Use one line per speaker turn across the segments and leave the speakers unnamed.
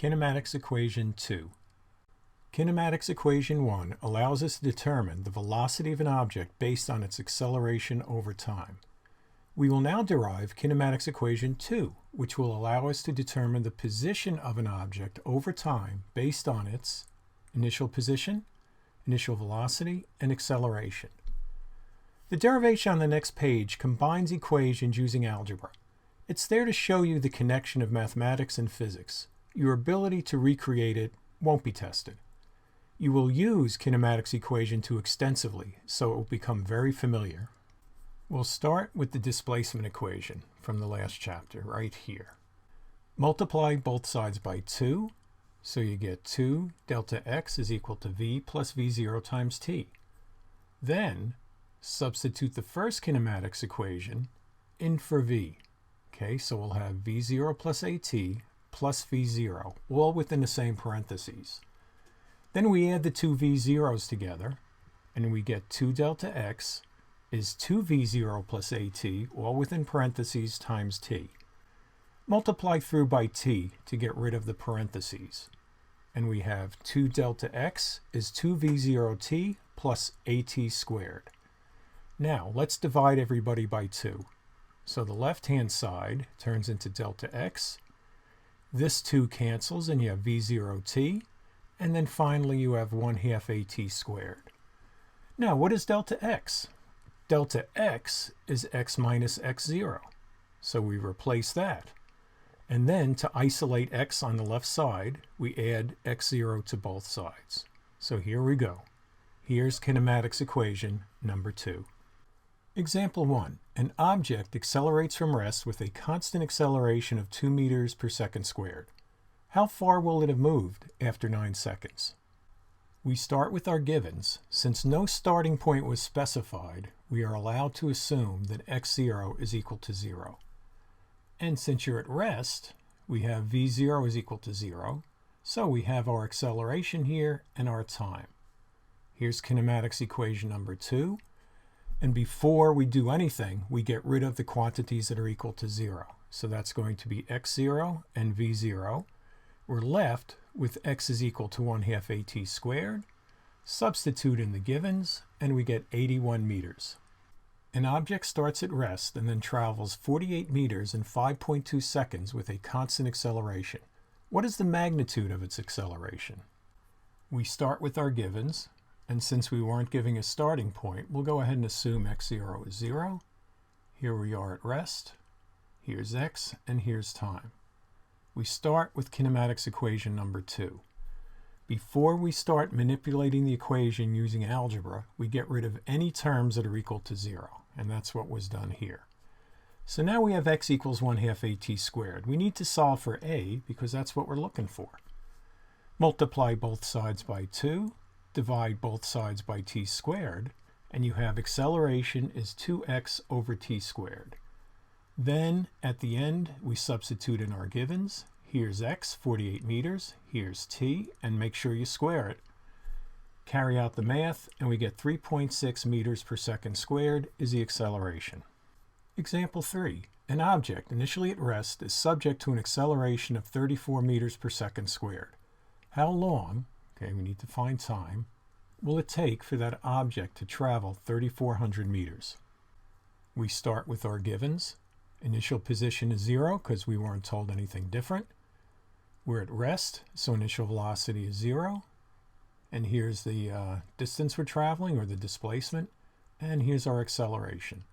Kinematics Equation 2. Kinematics Equation 1 allows us to determine the velocity of an object based on its acceleration over time. We will now derive Kinematics Equation 2, which will allow us to determine the position of an object over time based on its initial position, initial velocity, and acceleration. The derivation on the next page combines equations using algebra. It's there to show you the connection of mathematics and physics. Your ability to recreate it won't be tested. You will use Kinematics Equation 2 extensively, so it will become very familiar. We'll start with the displacement equation from the last chapter, right here. Multiply both sides by 2, so you get 2 delta x is equal to v plus v0 times t. Then, substitute the first kinematics equation in for v. Okay, so we'll have v0 plus at plus v0, all within the same parentheses. Then we add the two v0s together, and we get 2 delta x is 2v0 plus at, all within parentheses, times t. Multiply through by t to get rid of the parentheses. And we have 2 delta x is 2v0t plus at squared. Now, let's divide everybody by 2. So the left-hand side turns into delta x. This 2 cancels, and you have v0t. And then finally, you have 1/2 at squared. Now, what is delta x? Delta x is x minus x0. So we replace that. And then to isolate x on the left side, we add x0 to both sides. So here we go. Here's kinematics equation number 2. Example 1. An object accelerates from rest with a constant acceleration of 2 meters per second squared. How far will it have moved after 9 seconds? We start with our givens. Since no starting point was specified, we are allowed to assume that x0 is equal to 0. And since you're at rest, we have v0 is equal to 0. So we have our acceleration here and our time. Here's kinematics equation number 2. And before we do anything, we get rid of the quantities that are equal to 0. So that's going to be x0 and v0. We're left with x is equal to 1/2 at squared. Substitute in the givens, and we get 81 meters. An object starts at rest and then travels 48 meters in 5.2 seconds with a constant acceleration. What is the magnitude of its acceleration? We start with our givens, and since we weren't giving a starting point, we'll go ahead and assume x0 is 0. Here we are at rest. Here's x, and here's time. We start with kinematics equation number 2. Before we start manipulating the equation using algebra, we get rid of any terms that are equal to 0, and that's what was done here. So now we have x equals 1/2 at squared. We need to solve for a because that's what we're looking for. Multiply both sides by 2, divide both sides by t squared, and you have acceleration is 2x over t squared. Then, at the end, we substitute in our givens. Here's x, 48 meters. Here's t, and make sure you square it. Carry out the math, and we get 3.6 meters per second squared is the acceleration. Example 3. An object initially at rest is subject to an acceleration of 34 meters per second squared. How long, okay, we need to find time, will it take for that object to travel 3,400 meters? We start with our givens. Initial position is 0 because we weren't told anything different. We're at rest, so initial velocity is 0. And here's the distance we're traveling, or the displacement. And here's our acceleration.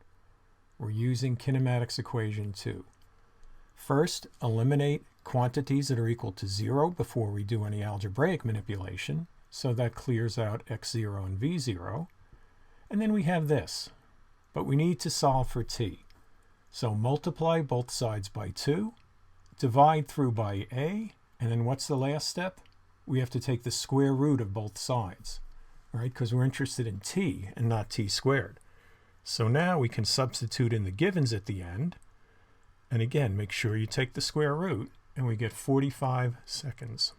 We're using kinematics equation 2. First, eliminate quantities that are equal to 0 before we do any algebraic manipulation. So that clears out x0 and v0. And then we have this. But we need to solve for t. So multiply both sides by 2, divide through by a, and then what's the last step? We have to take the square root of both sides, right? Because we're interested in t and not t squared. So now we can substitute in the givens at the end, and again, make sure you take the square root, and we get 45 seconds.